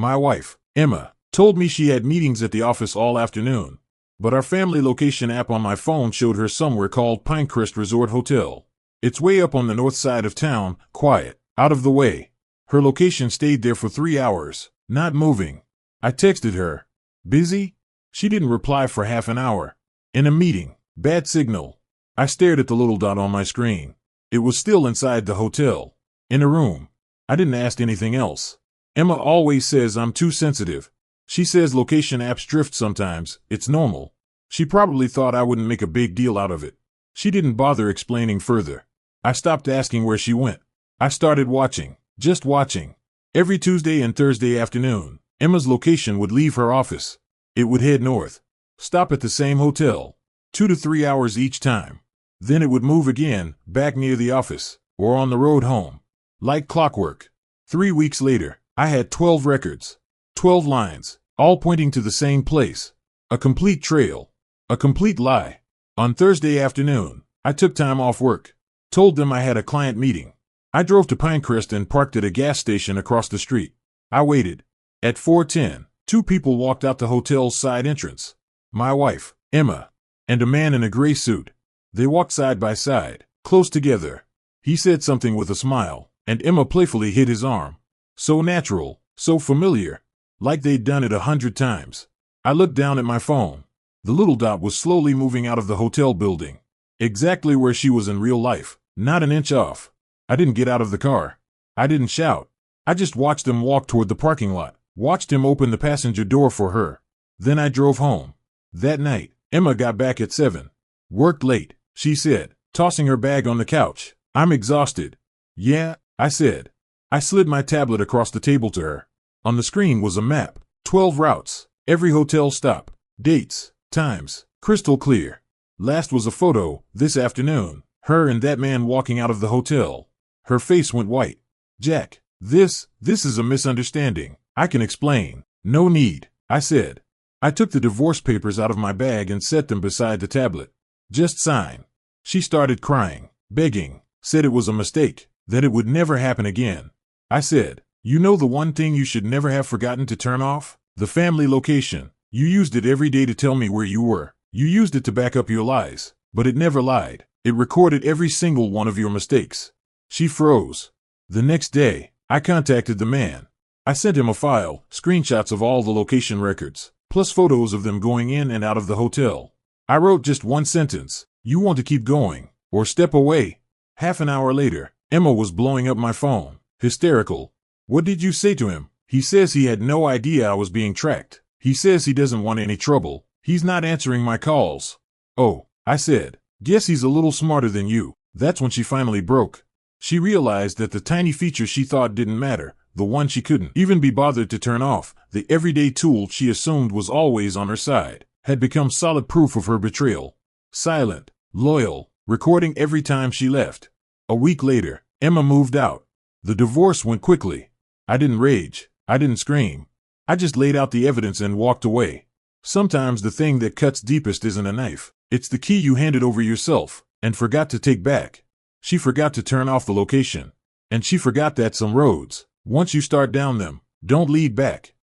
My wife, Emma, told me she had meetings at the office all afternoon, but our family location app on my phone showed her somewhere called Pinecrest Resort Hotel. It's way up on the north side of town, quiet, out of the way. Her location stayed there for 3 hours, not moving. I texted her. Busy? She didn't reply for half an hour. In a meeting. Bad signal. I stared at the little dot on my screen. It was still inside the hotel. In a room. I didn't ask anything else. Emma always says I'm too sensitive. She says location apps drift sometimes, it's normal. She probably thought I wouldn't make a big deal out of it. She didn't bother explaining further. I stopped asking where she went. I started watching, just watching. Every Tuesday and Thursday afternoon, Emma's location would leave her office. It would head north, stop at the same hotel, 2 to 3 hours each time. Then it would move again, back near the office, or on the road home. Like clockwork. 3 weeks later, I had 12 records, 12 lines, all pointing to the same place. A complete trail. A complete lie. On Thursday afternoon, I took time off work. Told them I had a client meeting. I drove to Pinecrest and parked at a gas station across the street. I waited. At 4:10, 2 people walked out the hotel's side entrance. My wife, Emma, and a man in a gray suit. They walked side by side, close together. He said something with a smile, and Emma playfully hit his arm. So natural, so familiar, like they'd done it 100 times. I looked down at my phone. The little dot was slowly moving out of the hotel building. Exactly where she was in real life, not an inch off. I didn't get out of the car. I didn't shout. I just watched him walk toward the parking lot, watched him open the passenger door for her. Then I drove home. That night, Emma got back at 7. Worked late, she said, tossing her bag on the couch. I'm exhausted. Yeah, I said. I slid my tablet across the table to her. On the screen was a map, 12 routes, every hotel stop, dates, times, crystal clear. Last was a photo, this afternoon, her and that man walking out of the hotel. Her face went white. Jack, this is a misunderstanding. I can explain. No need, I said. I took the divorce papers out of my bag and set them beside the tablet. Just sign. She started crying, begging, said it was a mistake, that it would never happen again. I said, you know the one thing you should never have forgotten to turn off? The family location. You used it every day to tell me where you were. You used it to back up your lies, but it never lied. It recorded every single one of your mistakes. She froze. The next day, I contacted the man. I sent him a file, screenshots of all the location records, plus photos of them going in and out of the hotel. I wrote just one sentence. You want to keep going, or step away. Half an hour later, Emma was blowing up my phone, hysterical. What did you say to him? He says he had no idea I was being tracked. He says he doesn't want any trouble. He's not answering my calls. Oh, I said, guess he's a little smarter than you. That's when she finally broke. She realized that the tiny feature she thought didn't matter, the one she couldn't even be bothered to turn off, the everyday tool she assumed was always on her side, had become solid proof of her betrayal. Silent, loyal, recording every time she left. A week later, Emma moved out. The divorce went quickly. I didn't rage. I didn't scream. I just laid out the evidence and walked away. Sometimes the thing that cuts deepest isn't a knife. It's the key you handed over yourself and forgot to take back. She forgot to turn off the location. And she forgot that some roads, once you start down them, don't lead back.